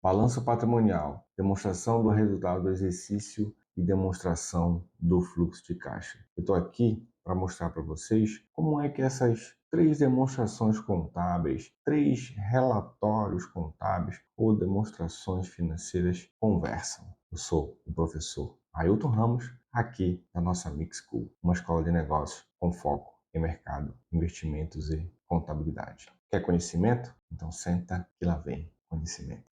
Balanço patrimonial, demonstração do resultado do exercício e demonstração do fluxo de caixa. Eu estou aqui para mostrar para vocês como é que essas três demonstrações contábeis, três relatórios contábeis ou demonstrações financeiras conversam. Eu sou o professor Ailton Ramos, aqui na nossa Mix School, uma escola de negócios com foco em mercado, investimentos e contabilidade. Quer conhecimento? Então senta que lá vem conhecimento.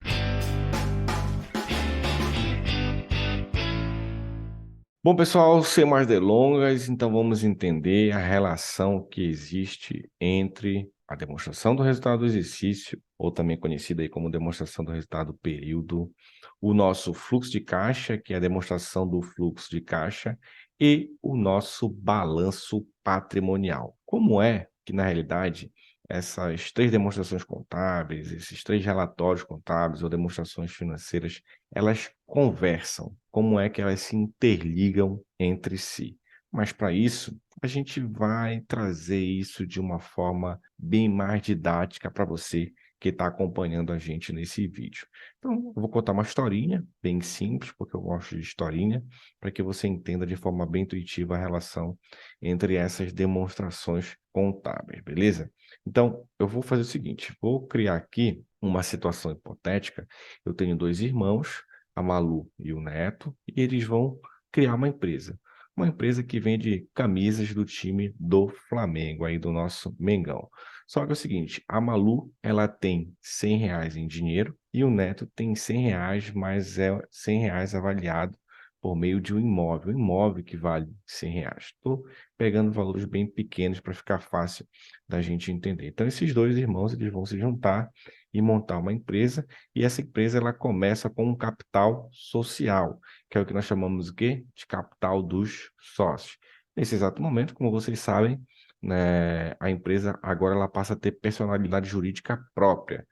Bom, pessoal, sem mais delongas, então vamos entender a relação que existe entre a demonstração do resultado do exercício, ou também conhecida aí como demonstração do resultado do período, o nosso fluxo de caixa, que é a demonstração do fluxo de caixa, e o nosso balanço patrimonial. Como é que, na realidade, essas três demonstrações contábeis, esses três relatórios contábeis ou demonstrações financeiras, elas conversam? Como é que elas se interligam entre si? Mas para isso, a gente vai trazer isso de uma forma bem mais didática para você que está acompanhando a gente nesse vídeo. Então, eu vou contar uma historinha bem simples, porque eu gosto de historinha, para que você entenda de forma bem intuitiva a relação entre essas demonstrações contábeis, beleza? Então, eu vou fazer o seguinte, vou criar aqui uma situação hipotética. Eu tenho dois irmãos, a Malu e o Neto, e eles vão criar uma empresa. Uma empresa que vende camisas do time do Flamengo, aí do nosso Mengão. Só que é o seguinte, a Malu, ela tem R$ 100 em dinheiro e o Neto tem R$ 100, mas é R$ 100 avaliado por meio de um imóvel que vale R$ 100. Estou pegando valores bem pequenos para ficar fácil da gente entender. Então, esses dois irmãos, eles vão se juntar e montar uma empresa, e essa empresa ela começa com um capital social, que é o que nós chamamos o quê? De capital dos sócios. Nesse exato momento, como vocês sabem, né, a empresa agora ela passa a ter personalidade jurídica própria.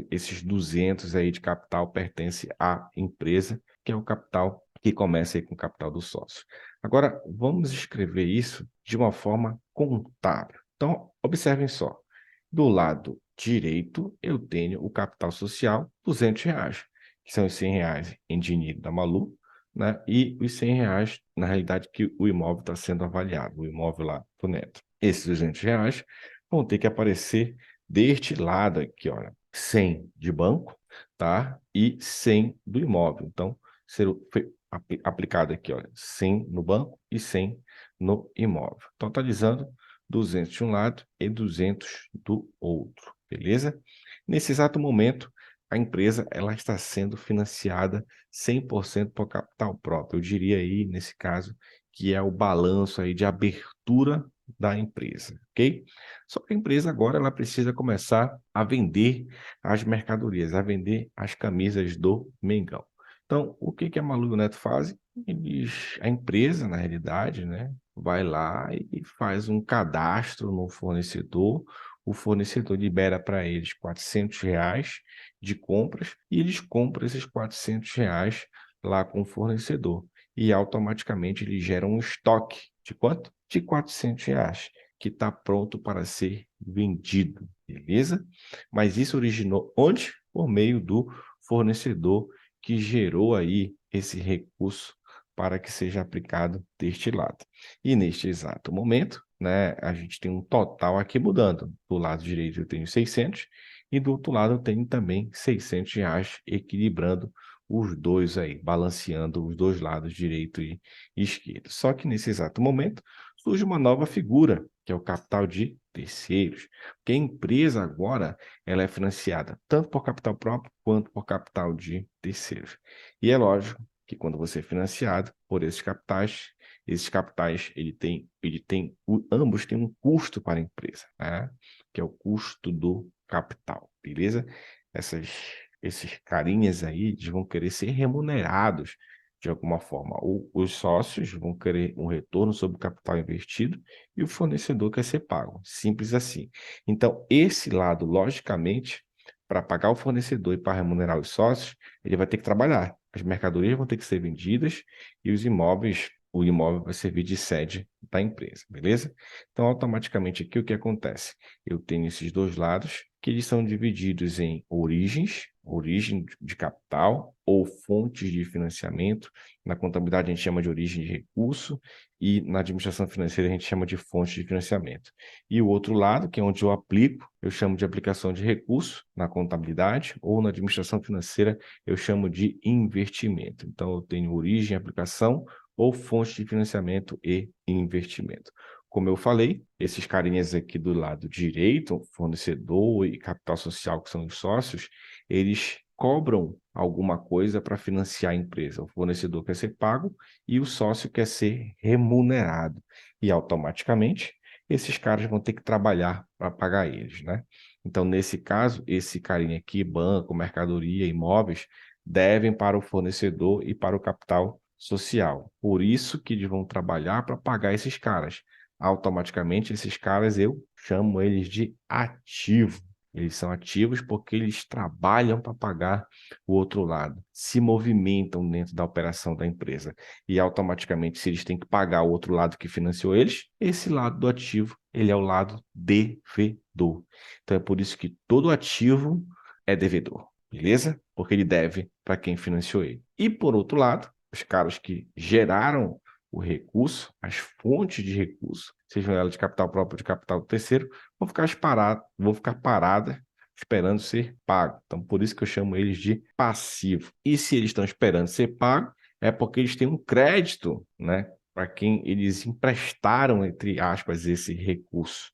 Esses 200 aí de capital pertence à empresa, que é o capital que começa aí com o capital do sócio. Agora, vamos escrever isso de uma forma contábil. Então, observem só. Do lado direito, eu tenho o capital social, R$ 200, que são os R$ 100 em dinheiro da Malu, né? E os R$ 100, na realidade, que o imóvel está sendo avaliado, o imóvel lá do Neto. Esses R$ 200 vão ter que aparecer deste lado aqui, olha, 100 de banco, tá? E 100 do imóvel. Então, foi aplicado aqui, olha, 100 no banco e 100 no imóvel. Totalizando 200 de um lado e 200 do outro, beleza? Nesse exato momento, a empresa ela está sendo financiada 100% por capital próprio. Eu diria aí, nesse caso, que é o balanço aí de abertura da empresa, ok? Só que a empresa agora ela precisa começar a vender as mercadorias, a vender as camisas do Mengão. Então, o que que a Malu e o Neto fazem? A empresa, na realidade, né, vai lá e faz um cadastro no fornecedor, o fornecedor libera para eles R$ 400 de compras e eles compram esses R$ 400 lá com o fornecedor. E automaticamente eles geram um estoque de quanto? De R$ 400, que está pronto para ser vendido, beleza? Mas isso originou onde? Por meio do fornecedor que gerou aí esse recurso para que seja aplicado deste lado. E neste exato momento, né, a gente tem um total aqui mudando. Do lado direito eu tenho 600 e do outro lado eu tenho também R$ 600, equilibrando os dois aí, balanceando os dois lados, direito e esquerdo. Só que nesse exato momento surge uma nova figura, que é o capital de terceiros, porque a empresa agora ela é financiada tanto por capital próprio quanto por capital de terceiros. E é lógico que quando você é financiado por esses capitais ambos têm um custo para a empresa, né? Que é o custo do capital, beleza? Esses carinhas aí eles vão querer ser remunerados de alguma forma. Os sócios vão querer um retorno sobre o capital investido e o fornecedor quer ser pago. Simples assim. Então, esse lado, logicamente, para pagar o fornecedor e para remunerar os sócios, ele vai ter que trabalhar. As mercadorias vão ter que ser vendidas e o imóvel vai servir de sede da empresa, beleza? Então, automaticamente aqui o que acontece? Eu tenho esses dois lados que eles são divididos em origens, origem de capital ou fontes de financiamento. Na contabilidade a gente chama de origem de recurso e na administração financeira a gente chama de fonte de financiamento. E o outro lado, que é onde eu aplico, eu chamo de aplicação de recurso na contabilidade ou na administração financeira eu chamo de investimento. Então eu tenho origem, aplicação ou fonte de financiamento e investimento. Como eu falei, esses carinhas aqui do lado direito, fornecedor e capital social, que são os sócios, eles cobram alguma coisa para financiar a empresa. O fornecedor quer ser pago e o sócio quer ser remunerado. E automaticamente, esses caras vão ter que trabalhar para pagar eles, né? Então, nesse caso, esse carinha aqui, banco, mercadoria, imóveis, devem para o fornecedor e para o capital social. Por isso que eles vão trabalhar para pagar esses caras. Automaticamente, esses caras eu chamo eles de ativo. Eles são ativos porque eles trabalham para pagar o outro lado, se movimentam dentro da operação da empresa. E automaticamente, se eles têm que pagar o outro lado que financiou eles, esse lado do ativo, ele é o lado devedor. Então é por isso que todo ativo é devedor, beleza? Porque ele deve para quem financiou ele. E por outro lado, os caras que geraram o recurso, as fontes de recurso, sejam elas de capital próprio ou de capital terceiro, vão ficar paradas esperando ser pago. Então, por isso que eu chamo eles de passivo. E se eles estão esperando ser pago, é porque eles têm um crédito, né, para quem eles emprestaram, entre aspas, esse recurso.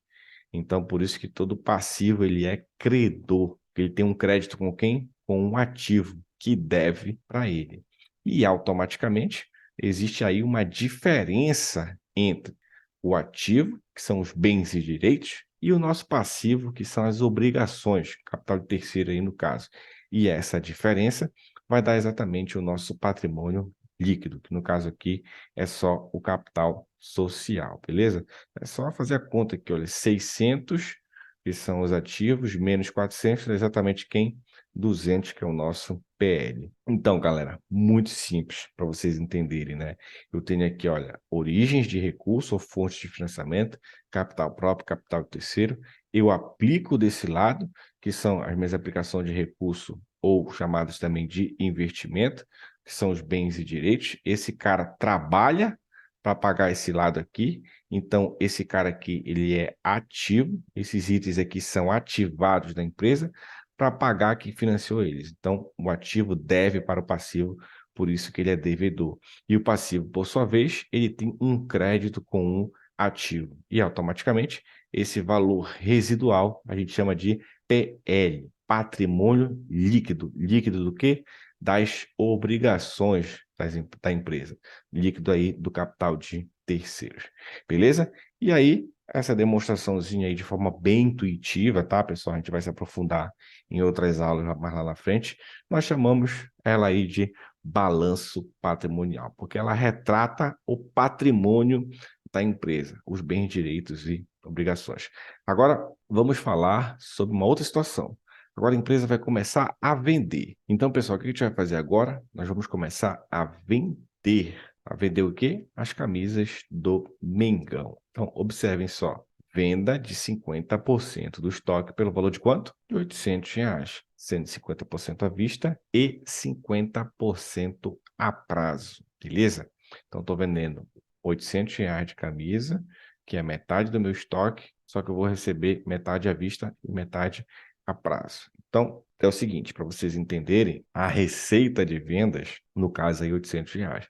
Então, por isso que todo passivo ele é credor. Ele tem um crédito com quem? Com um ativo que deve para ele. E automaticamente existe aí uma diferença entre o ativo, que são os bens e direitos, e o nosso passivo, que são as obrigações, capital de terceiro aí no caso. E essa diferença vai dar exatamente o nosso patrimônio líquido, que no caso aqui é só o capital social, beleza? É só fazer a conta aqui, olha, 600, que são os ativos, menos 400, é exatamente quem? 200, que é o nosso PL. Então, galera, muito simples para vocês entenderem, né? Eu tenho aqui, olha, origens de recurso ou fontes de financiamento, capital próprio, capital terceiro. Eu aplico desse lado, que são as minhas aplicações de recurso ou chamadas também de investimento, que são os bens e direitos. Esse cara trabalha para pagar esse lado aqui. Então, esse cara aqui, ele é ativo. Esses itens aqui são ativados da empresa para pagar quem financiou eles. Então, o ativo deve para o passivo, por isso que ele é devedor. E o passivo, por sua vez, ele tem um crédito com um ativo. E automaticamente, esse valor residual a gente chama de PL, patrimônio líquido. Líquido do quê? Das obrigações da empresa. Líquido aí do capital de terceiros. Beleza? E aí, essa demonstraçãozinha aí de forma bem intuitiva, tá, pessoal? A gente vai se aprofundar em outras aulas mais lá na frente. Nós chamamos ela aí de balanço patrimonial, porque ela retrata o patrimônio da empresa, os bens, direitos e obrigações. Agora, vamos falar sobre uma outra situação. Agora a empresa vai começar a vender. Então, pessoal, o que a gente vai fazer agora? Nós vamos começar a vender. A vender o quê? As camisas do Mengão. Então, observem só. Venda de 50% do estoque pelo valor de quanto? De R$800, sendo 50% à vista e 50% a prazo, beleza? Então, estou vendendo R$800 de camisa, que é metade do meu estoque, só que eu vou receber metade à vista e metade a prazo. Então, é o seguinte, para vocês entenderem, a receita de vendas, no caso aí, R$800.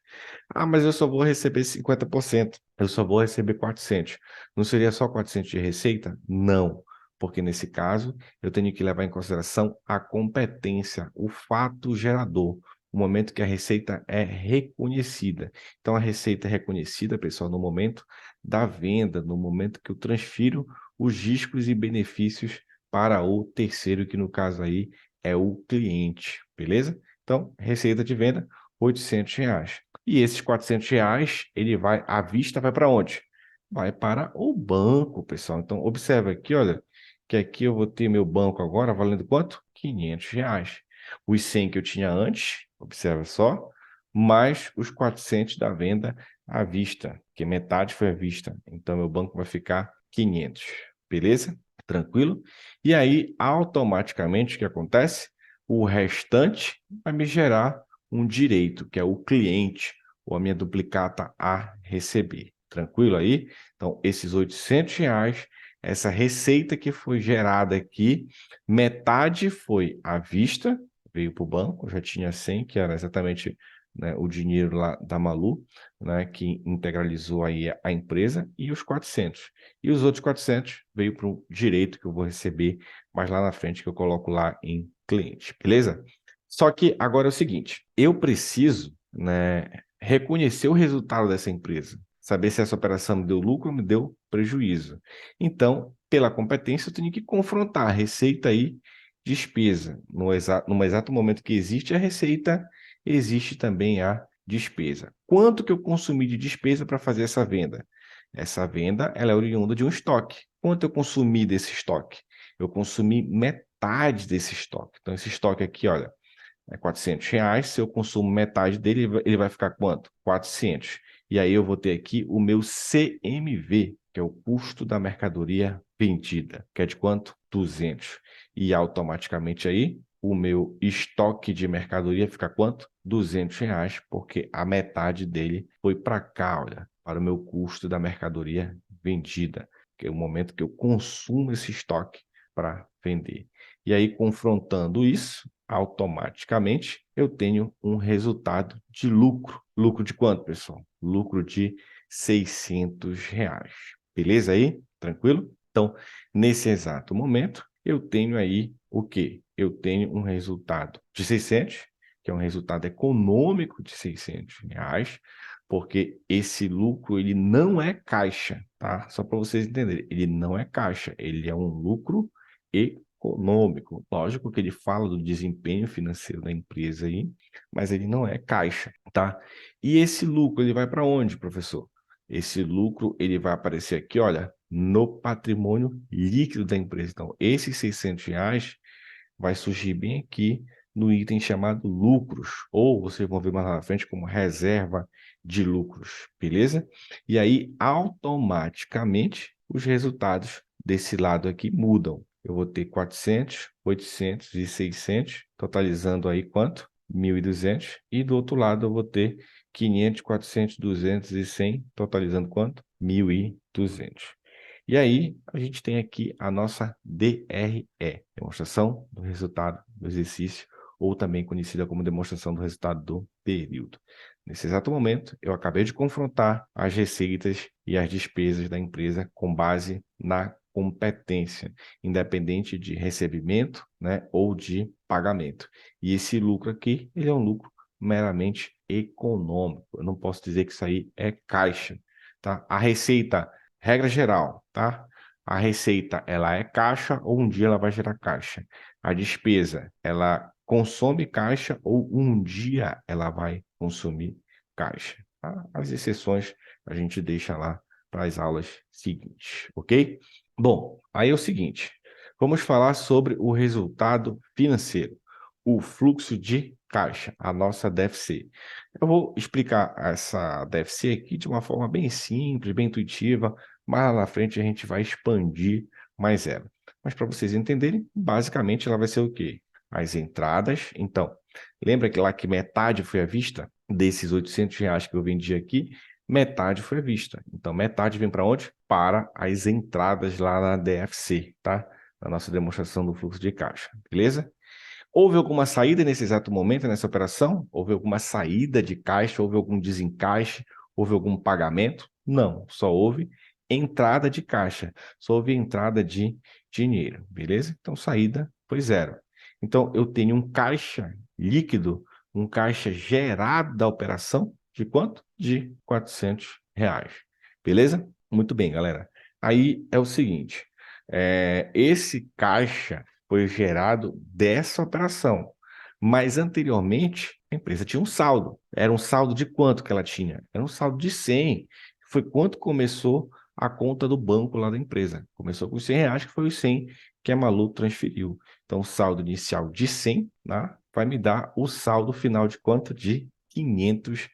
Ah, mas eu só vou receber 50%, eu só vou receber 400. Não seria só 400 de receita? Não, porque nesse caso eu tenho que levar em consideração a competência, o fato gerador, o momento que a receita é reconhecida. Então, a receita é reconhecida, pessoal, no momento da venda, no momento que eu transfiro os riscos e benefícios para o terceiro, que no caso aí é o cliente, beleza? Então, receita de venda, R$800. E esses R$400, ele vai, à vista vai para onde? Vai para o banco, pessoal. Então, observa aqui, olha, que aqui eu vou ter meu banco agora valendo quanto? R$500. Os 100 que eu tinha antes, observa só, mais os 400 da venda à vista, que metade foi à vista. Então, meu banco vai ficar 500, beleza? Tranquilo? E aí, automaticamente, o que acontece? O restante vai me gerar um direito, que é o cliente, ou a minha duplicata a receber. Tranquilo aí? Então, esses R$ 800, essa receita que foi gerada aqui, metade foi à vista, veio para o banco, já tinha 100, que era exatamente, né, o dinheiro lá da Malu, né, que integralizou aí a empresa, e os 400. E os outros 400 veio para o direito que eu vou receber mais lá na frente, que eu coloco lá em cliente, beleza? Só que agora é o seguinte, eu preciso, né, reconhecer o resultado dessa empresa, saber se essa operação me deu lucro ou me deu prejuízo. Então, pela competência, eu tenho que confrontar a receita e despesa. No exato momento que existe a receita, existe também a despesa. Quanto que eu consumi de despesa para fazer essa venda? Essa venda, ela é oriunda de um estoque. Quanto eu consumi desse estoque? Eu consumi metade desse estoque. Então, esse estoque aqui, olha, é R$ 400. Se eu consumo metade dele, ele vai ficar quanto? 400. E aí eu vou ter aqui o meu CMV, que é o custo da mercadoria vendida, que é de quanto? 200. E automaticamente aí o meu estoque de mercadoria fica quanto? R$ 200, porque a metade dele foi para cá, olha, para o meu custo da mercadoria vendida, que é o momento que eu consumo esse estoque para vender. E aí, confrontando isso, automaticamente eu tenho um resultado de lucro. Lucro de quanto, pessoal? Lucro de R$ 600. Beleza aí? Tranquilo? Então, nesse exato momento, eu tenho aí o quê? Eu tenho um resultado de 600, que é um resultado econômico de R$ 600, porque esse lucro ele não é caixa, tá? Só para vocês entenderem, ele não é caixa, ele é um lucro econômico. Lógico que ele fala do desempenho financeiro da empresa aí, mas ele não é caixa, tá? E esse lucro, ele vai para onde, professor? Esse lucro, ele vai aparecer aqui, olha, no patrimônio líquido da empresa. Então, esses R$ 600 vai surgir bem aqui no item chamado lucros, ou vocês vão ver mais lá na frente como reserva de lucros, beleza? E aí, automaticamente, os resultados desse lado aqui mudam. Eu vou ter 400, 800 e 600, totalizando aí quanto? 1.200. E do outro lado eu vou ter 500, 400, 200 e 100, totalizando quanto? 1.200. E aí, a gente tem aqui a nossa DRE, demonstração do resultado do exercício, ou também conhecida como demonstração do resultado do período. Nesse exato momento, eu acabei de confrontar as receitas e as despesas da empresa com base na competência, independente de recebimento, né, ou de pagamento. E esse lucro aqui, ele é um lucro meramente econômico. Eu não posso dizer que isso aí é caixa, tá? A receita, regra geral, tá? A receita, ela é caixa ou um dia ela vai gerar caixa. A despesa, ela consome caixa ou um dia ela vai consumir caixa. Tá? As exceções a gente deixa lá para as aulas seguintes, ok? Bom, aí é o seguinte, vamos falar sobre o resultado financeiro, o fluxo de caixa, a nossa DFC. Eu vou explicar essa DFC aqui de uma forma bem simples, bem intuitiva, mas lá na frente a gente vai expandir mais ela. Mas para vocês entenderem, basicamente ela vai ser o quê? As entradas. Então, lembra que lá que metade foi à vista? Desses R$ 800 que eu vendi aqui, metade foi à vista. Então, metade vem para onde? Para as entradas lá na DFC, tá? Na nossa demonstração do fluxo de caixa, beleza? Houve alguma saída nesse exato momento, nessa operação? Houve alguma saída de caixa? Houve algum desencaixe? Houve algum pagamento? Não, só houve entrada de caixa, só houve entrada de dinheiro, beleza? Então, saída foi zero. Então, eu tenho um caixa líquido, um caixa gerado da operação de quanto? De R$ 400, beleza? Muito bem, galera. Aí é o seguinte, esse caixa foi gerado dessa operação. Mas anteriormente, a empresa tinha um saldo. Era um saldo de quanto que ela tinha? Era um saldo de 100. Foi quanto começou a conta do banco lá da empresa. Começou com os R$ 100, que foi os 100 que a Malu transferiu. Então, o saldo inicial de 100, né, vai me dar o saldo final de quanto? De R$ 500.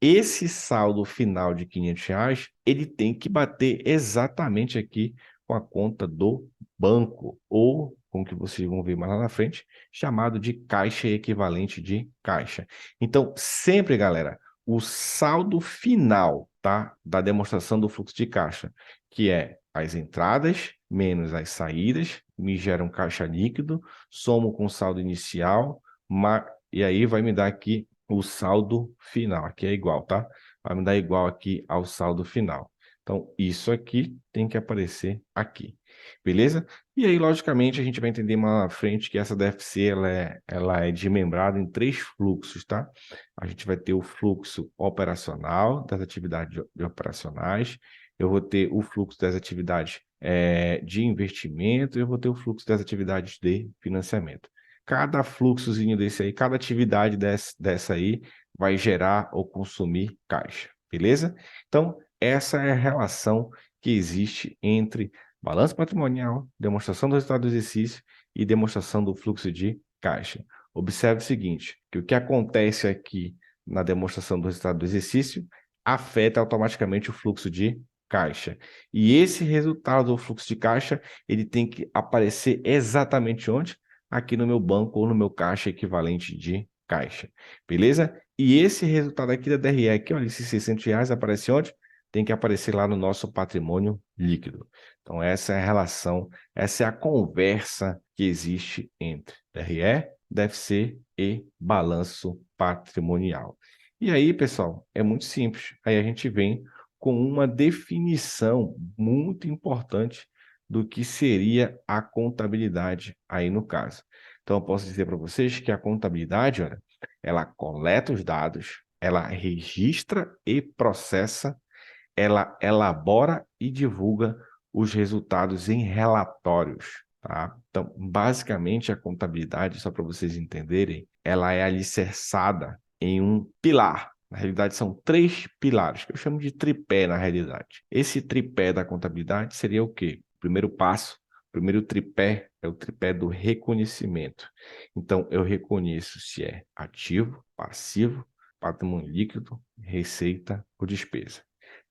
Esse saldo final de R$ 500, ele tem que bater exatamente aqui com a conta do banco, ou com o que vocês vão ver mais lá na frente, chamado de caixa equivalente de caixa. Então, sempre, galera, o saldo final, tá, da demonstração do fluxo de caixa, que é as entradas menos as saídas, me gera um caixa líquido, somo com o saldo inicial, e aí vai me dar aqui o saldo final. Aqui é igual, tá? Vai me dar igual aqui ao saldo final. Então, isso aqui tem que aparecer aqui, beleza? E aí, logicamente, a gente vai entender mais na frente que essa DFC ela é desmembrada em 3 fluxos, tá? A gente vai ter o fluxo operacional, das atividades operacionais, eu vou ter o fluxo das atividades de investimento, e eu vou ter o fluxo das atividades de financiamento. Cada fluxozinho desse aí, cada atividade dessa aí vai gerar ou consumir caixa, beleza? Então, essa é a relação que existe entre balanço patrimonial, demonstração do resultado do exercício e demonstração do fluxo de caixa. Observe o seguinte, que o que acontece aqui na demonstração do resultado do exercício afeta automaticamente o fluxo de caixa. E esse resultado do fluxo de caixa, ele tem que aparecer exatamente onde? Aqui no meu banco ou no meu caixa equivalente de caixa, beleza? E esse resultado aqui da DRE, aqui, olha, esses R$600 aparece onde? Tem que aparecer lá no nosso patrimônio líquido. Então, essa é a relação, essa é a conversa que existe entre DRE, DFC e balanço patrimonial. E aí, pessoal, é muito simples. Aí a gente vem com uma definição muito importante do que seria a contabilidade aí no caso. Então, eu posso dizer para vocês que a contabilidade, olha, ela coleta os dados, ela registra e processa, ela elabora e divulga os resultados em relatórios, tá? Então, basicamente, a contabilidade, só para vocês entenderem, ela é alicerçada em um pilar. Na realidade, são 3 pilares, que eu chamo de tripé, na realidade. Esse tripé da contabilidade seria o quê? O primeiro passo, o primeiro tripé é o tripé do reconhecimento. Então, eu reconheço se é ativo, passivo, patrimônio líquido, receita ou despesa.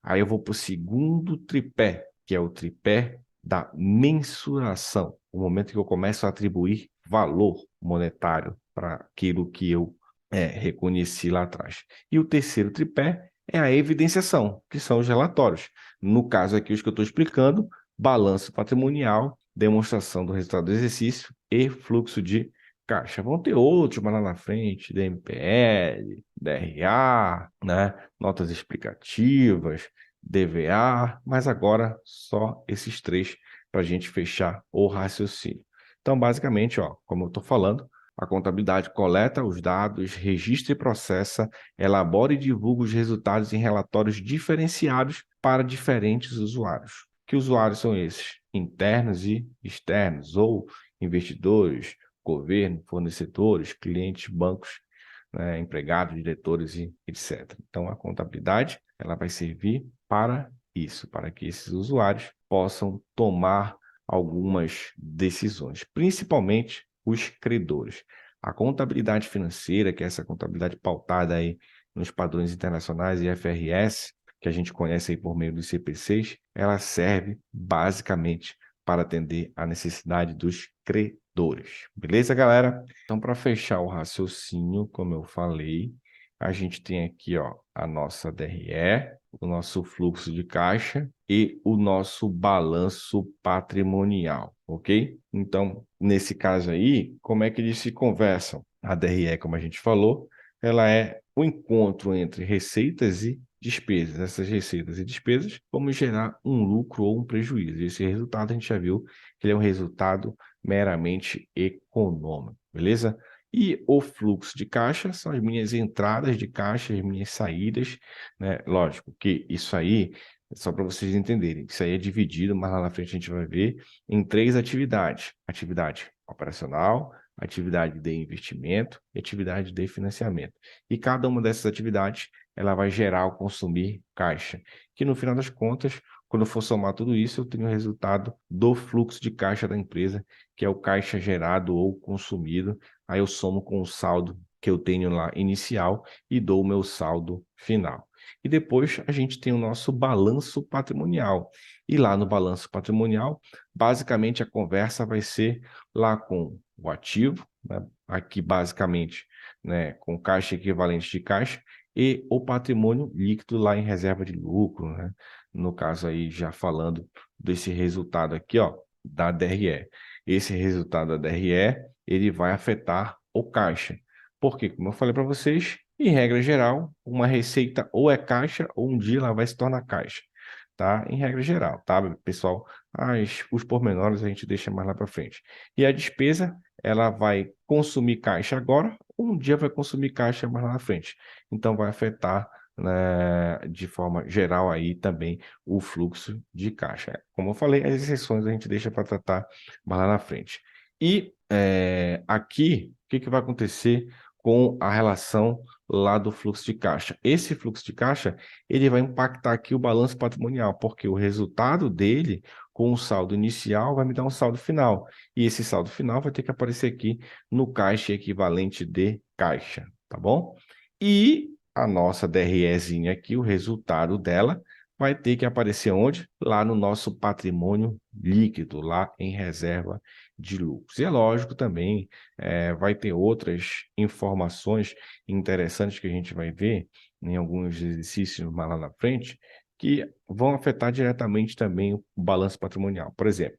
Aí eu vou para o segundo tripé, que é o tripé da mensuração. O momento que eu começo a atribuir valor monetário para aquilo que eu reconheci lá atrás. E o terceiro tripé é a evidenciação, que são os relatórios. No caso aqui, os que eu estou explicando, balanço patrimonial, demonstração do resultado do exercício e fluxo de caixa. Vão ter outros mais lá na frente, DMPL, DRA, né? Notas explicativas, DVA, mas agora só esses 3 para a gente fechar o raciocínio. Então, basicamente, ó, como eu estou falando, a contabilidade coleta os dados, registra e processa, elabora e divulga os resultados em relatórios diferenciados para diferentes usuários. Que usuários são esses? Internos e externos, ou investidores, governo, fornecedores, clientes, bancos, né, empregados, diretores e etc. Então, a contabilidade ela vai servir para isso, para que esses usuários possam tomar algumas decisões, principalmente os credores. A contabilidade financeira, que é essa contabilidade pautada aí nos padrões internacionais e IFRS, que a gente conhece aí por meio dos CPCs, ela serve basicamente para atender a necessidade dos credores. Beleza, galera? Então, para fechar o raciocínio, como eu falei, a gente tem aqui, ó, a nossa DRE, o nosso fluxo de caixa e o nosso balanço patrimonial, ok? Então, nesse caso aí, como é que eles se conversam? A DRE, como a gente falou, ela é o encontro entre receitas e despesas. Essas receitas e despesas vão gerar um lucro ou um prejuízo. Esse resultado a gente já viu que ele é um resultado meramente econômico, beleza? E o fluxo de caixa são as minhas entradas de caixa, as minhas saídas, né? Lógico que isso aí, só para vocês entenderem, isso aí é dividido, mas lá na frente a gente vai ver, em 3 atividades. Atividade operacional, atividade de investimento e atividade de financiamento. E cada uma dessas atividades, ela vai gerar ou consumir caixa, que no final das contas, quando eu for somar tudo isso, eu tenho o resultado do fluxo de caixa da empresa, que é o caixa gerado ou consumido. Aí eu somo com o saldo que eu tenho lá inicial e dou o meu saldo final. E depois a gente tem o nosso balanço patrimonial, E lá no balanço patrimonial, basicamente a conversa vai ser lá com o ativo, né? Aqui basicamente, né, com caixa equivalente de caixa, e o patrimônio líquido lá em reserva de lucro, né? No caso aí, já falando desse resultado aqui, ó, da DRE. Esse resultado da DRE, ele vai afetar o caixa. Porque, como eu falei para vocês, em regra geral, uma receita ou é caixa ou um dia ela vai se tornar caixa, tá? Em regra geral, tá, pessoal? Os pormenores a gente deixa mais lá para frente. E a despesa, ela vai consumir caixa agora, ou um dia vai consumir caixa mais lá na frente. Então, vai afetar, né, de forma geral aí também o fluxo de caixa. Como eu falei, as exceções a gente deixa para tratar mais lá na frente. E aqui, o que vai acontecer com a relação lá do fluxo de caixa? Esse fluxo de caixa, ele vai impactar aqui o balanço patrimonial, porque o resultado dele com o saldo inicial vai me dar um saldo final. E esse saldo final vai ter que aparecer aqui no caixa equivalente de caixa, tá bom? E a nossa DREzinha aqui, o resultado dela, vai ter que aparecer onde? Lá no nosso patrimônio líquido, lá em reserva de lucros. E é lógico também, vai ter outras informações interessantes que a gente vai ver em alguns exercícios mais lá na frente, que vão afetar diretamente também o balanço patrimonial. Por exemplo,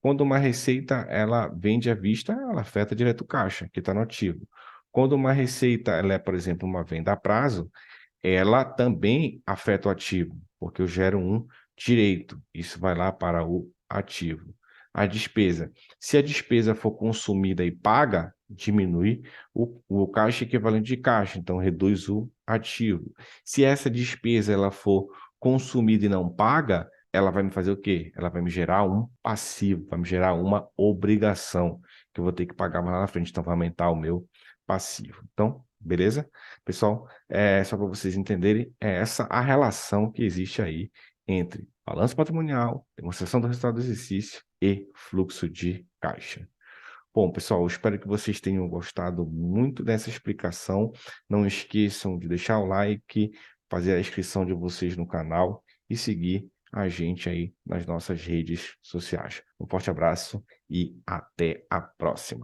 quando uma receita ela vende à vista, ela afeta direto o caixa, que está no ativo. Quando uma receita ela é, por exemplo, uma venda a prazo, ela também afeta o ativo, porque eu gero um direito. Isso vai lá para o ativo. A despesa. Se a despesa for consumida e paga, diminui o caixa equivalente de caixa, então reduz o ativo. Se essa despesa ela for consumida e não paga, ela vai me fazer o quê? Ela vai me gerar um passivo, vai me gerar uma obrigação que eu vou ter que pagar mais lá na frente, então vai aumentar o meu passivo. Então, beleza? Pessoal, só para vocês entenderem, é essa a relação que existe aí entre balanço patrimonial, demonstração do resultado do exercício e fluxo de caixa. Bom, pessoal, eu espero que vocês tenham gostado muito dessa explicação. Não esqueçam de deixar o like, fazer a inscrição de vocês no canal e seguir a gente aí nas nossas redes sociais. Um forte abraço e até a próxima.